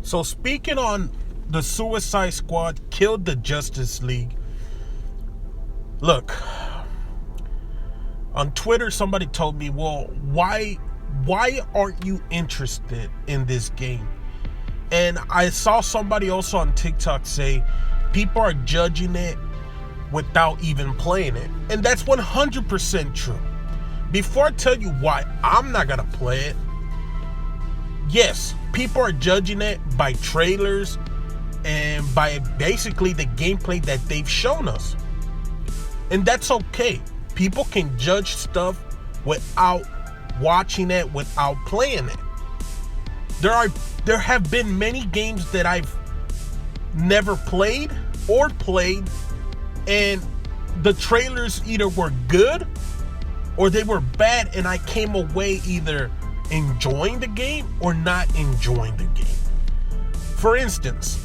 So speaking on the Suicide Squad killed the Justice League. Look, on Twitter somebody told me, well, why aren't you interested in this game? And I saw somebody also on TikTok say people are judging it without even playing it. And that's 100% true. Before I tell you why I'm not gonna play it, yes, people are judging it by trailers and by basically the gameplay that they've shown us. And that's okay. People can judge stuff without watching it, without playing it. There have been many games that I've never played and the trailers either were good or they were bad, and I came away either enjoying the game or not enjoying the game. For instance,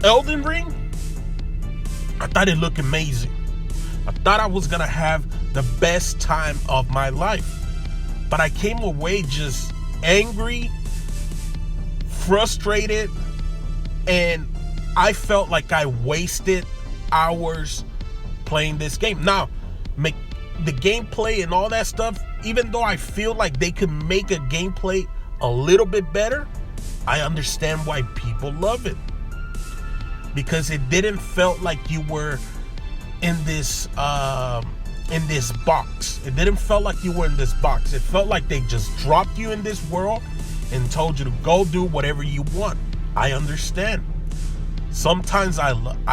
Elden Ring, I thought it looked amazing. I thought I was gonna have the best time of my life, but I came away just angry, frustrated, and I felt like I wasted hours playing this game. Now, the gameplay and all that stuff, even though I feel like they could make a gameplay a little bit better, I understand why people love it. Because it didn't felt like you were in this box. It didn't felt like you were in this box. It felt like they just dropped you in this world and told you to go do whatever you want. I understand. Sometimes I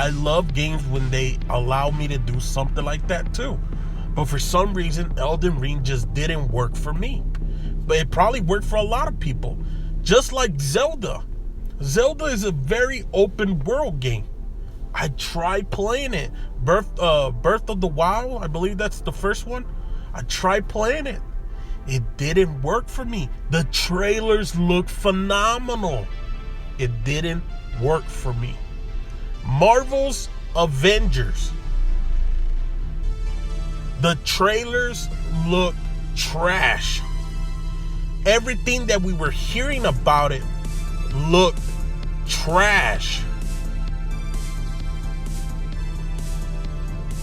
love games when they allow me to do something like that too. But for some reason, Elden Ring just didn't work for me. But it probably worked for a lot of people. Just like Zelda. Zelda is a very open world game. I tried playing it. Breath of the Wild, I believe that's the first one. I tried playing it. It didn't work for me. The trailers look phenomenal. It didn't work for me. Marvel's Avengers. The trailers look trash. Everything that we were hearing about it looked trash.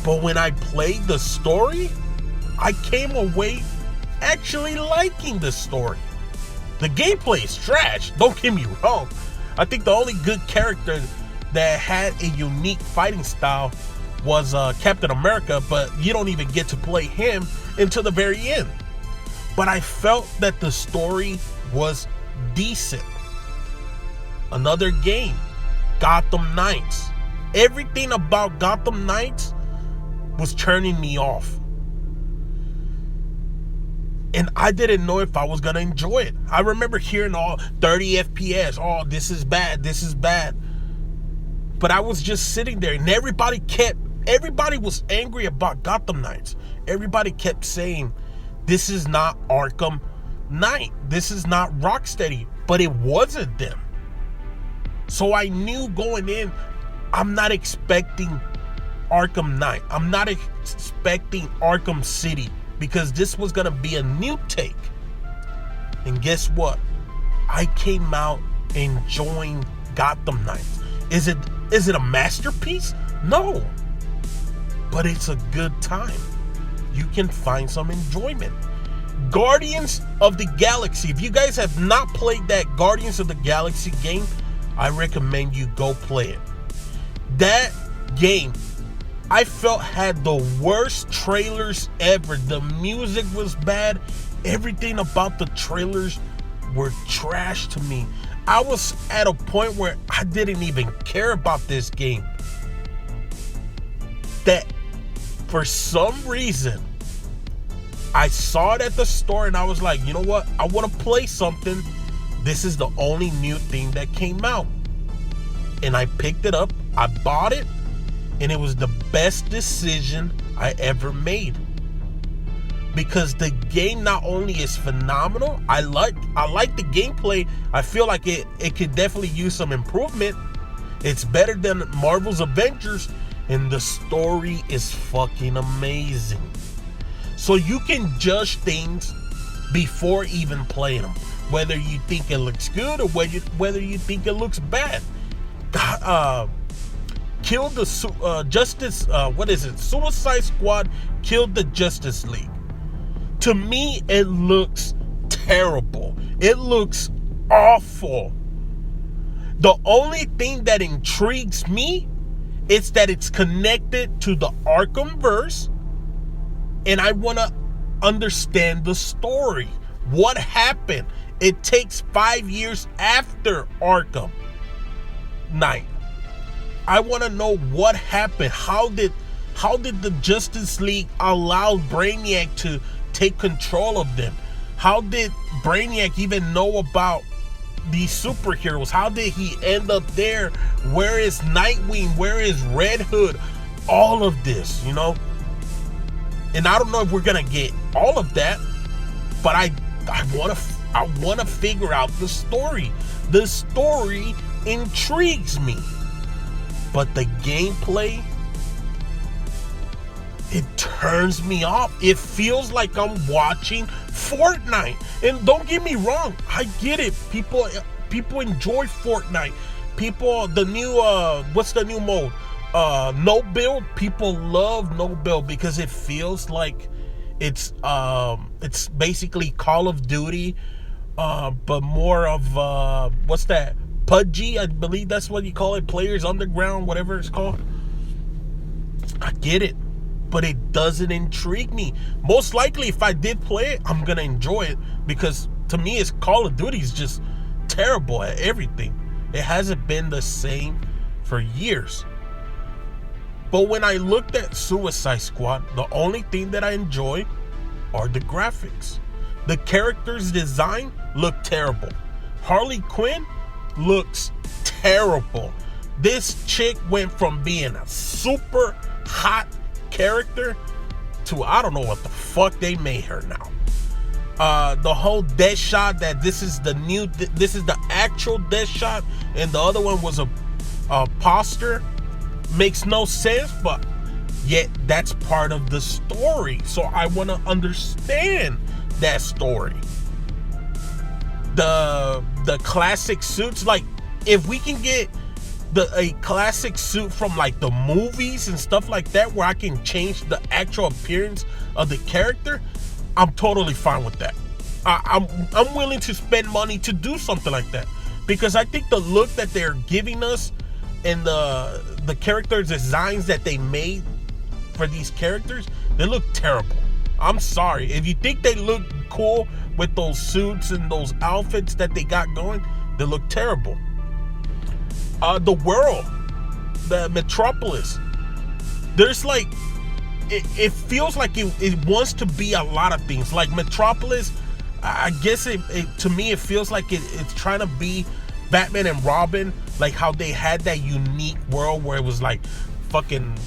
But when I played the story, I came away actually liking the story. The gameplay is trash, don't get me wrong. I think the only good character that had a unique fighting style was Captain America, but you don't even get to play him until the very end. But I felt that the story was decent. Another game, Gotham Knights. Everything about Gotham Knights was turning me off. And I didn't know if I was going to enjoy it. I remember hearing all 30 FPS. Oh, this is bad. This is bad. But I was just sitting there and everybody was angry about Gotham Knights. Everybody kept saying, this is not Arkham Knight. This is not Rocksteady. But it wasn't them. So I knew going in, I'm not expecting Arkham Knight. I'm not expecting Arkham City, because this was going to be a new take. And guess what? I came out enjoying Gotham Knights. Is it a masterpiece? No. But it's a good time. You can find some enjoyment. Guardians of the Galaxy. If you guys have not played that Guardians of the Galaxy game, I recommend you go play it. That game, I felt, had the worst trailers ever. The music was bad. Everything about the trailers were trash to me. I was at a point where I didn't even care about this game. That for some reason, I saw it at the store and I was like, you know what? I want to play something. This is the only new thing that came out. And I picked it up. I bought it. And it was the best decision I ever made. Because the game not only is phenomenal, I like the gameplay. I feel like it could definitely use some improvement. It's better than Marvel's Avengers, and the story is fucking amazing. So you can judge things before even playing them. whether you think it looks good or whether you think it looks bad. Killed the Suicide Squad killed the Justice League. To me, it looks terrible. It looks awful. The only thing that intrigues me is that it's connected to the Arkhamverse, and I want to understand the story. What happened? It takes 5 years after Arkham Knight. I want to know what happened. How did the Justice League allow Brainiac to take control of them? How did Brainiac even know about these superheroes? How did he end up there? Where is Nightwing? Where is Red Hood? All of this, you know? And I don't know if we're gonna get all of that, but I want to figure out the story. The story intrigues me, but the gameplay, it turns me off. It feels like I'm watching Fortnite. And don't get me wrong, I get it. People enjoy Fortnite. The new what's the new mode? No build. People love no build because it feels like it's basically Call of Duty, but more of what's that? PUBG, I believe that's what you call it. Players Underground, whatever it's called. I get it, but it doesn't intrigue me. Most likely, if I did play it, I'm gonna enjoy it because to me, it's Call of Duty is just terrible at everything. It hasn't been the same for years. But when I looked at Suicide Squad, the only thing that I enjoy are the graphics. The characters' design look terrible. Harley Quinn looks terrible. This chick went from being a super hot character to I don't know what the fuck they made her now. The whole Deathshot, that this is the actual Deathshot and the other one was a poster, makes no sense, but yet that's part of the story. So I want to understand that story. The classic suits, like if we can get a classic suit from like the movies and stuff like that, where I can change the actual appearance of the character, I'm totally fine with that. I'm willing to spend money to do something like that, because I think the look that they're giving us and the character designs that they made for these characters, they look terrible. I'm sorry. If you think they look cool with those suits and those outfits that they got going, they look terrible. The world, the Metropolis, there's like, it feels like it wants to be a lot of things. Like Metropolis, I guess to me it feels like it's trying to be Batman and Robin, like how they had that unique world where it was like fucking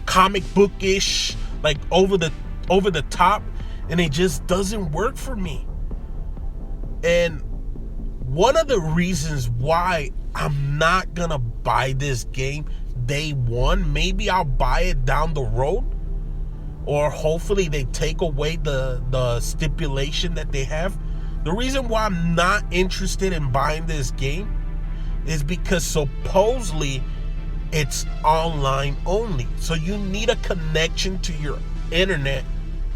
comic bookish, like over the top, and it just doesn't work for me. And one of the reasons why I'm not gonna buy this game day one, maybe I'll buy it down the road, or hopefully they take away the stipulation that they have. The reason why I'm not interested in buying this game is because supposedly it's online only. So you need a connection to your internet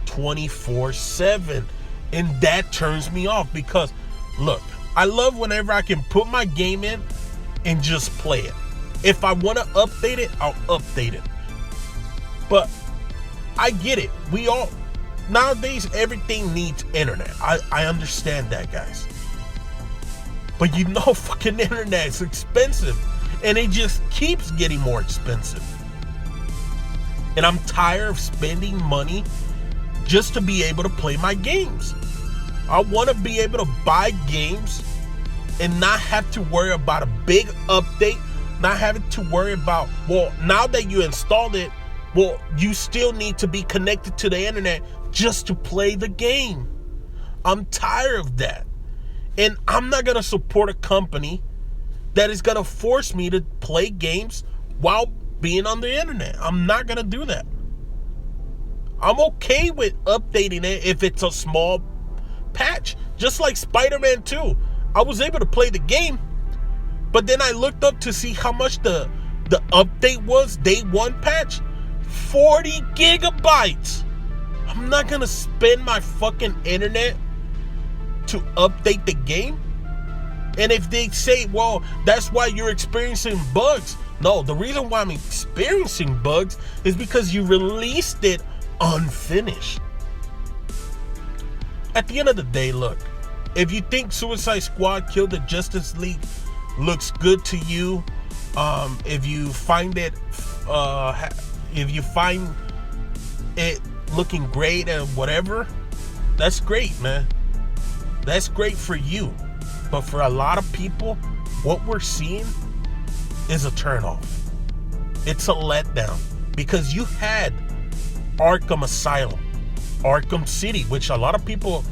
24/7. And that turns me off, because look, I love whenever I can put my game in and just play it. If I want to update it, I'll update it. But I get it. Nowadays, everything needs internet. I understand that, guys. But you know, fucking internet is expensive. And it just keeps getting more expensive. And I'm tired of spending money just to be able to play my games. I want to be able to buy games and not have to worry about a big update. Not having to worry about, well, now that you installed it, well, you still need to be connected to the internet just to play the game. I'm tired of that. And I'm not going to support a company that is going to force me to play games while being on the internet. I'm not going to do that. I'm okay with updating it if it's a small patch. Just like Spider-Man 2. I was able to play the game, but then I looked up to see how much the update was, day one patch. 40 gigabytes. I'm not gonna spend my fucking internet to update the game. And if they say, well, that's why you're experiencing bugs. No, the reason why I'm experiencing bugs is because you released it unfinished. At the end of the day, look, if you think Suicide Squad Kill the Justice League looks good to you, if you find it looking great and whatever, that's great, man. That's great for you. But for a lot of people, what we're seeing is a turnoff. It's a letdown. Because you had Arkham Asylum, Arkham City, which a lot of people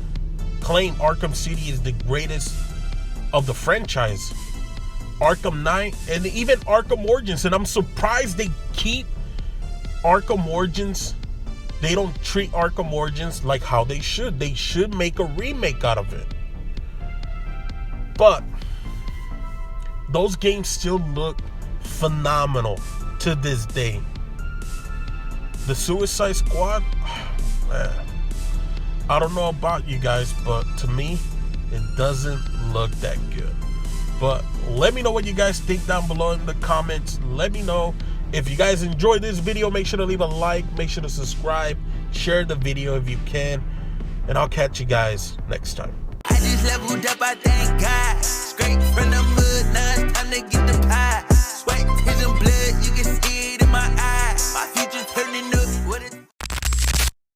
claim Arkham City is the greatest of the franchise. Arkham Knight, and even Arkham Origins. And I'm surprised they keep Arkham Origins. They don't treat Arkham Origins like how they should. They should make a remake out of it. But those games still look phenomenal to this day. The Suicide Squad, man, I don't know about you guys, but to me, it doesn't look that good. But let me know what you guys think down below in the comments. Let me know. If you guys enjoyed this video, make sure to leave a like, make sure to subscribe, share the video if you can, and I'll catch you guys next time. I just leveled up, I thank God. Straight from the mud, now it's time to get the pie.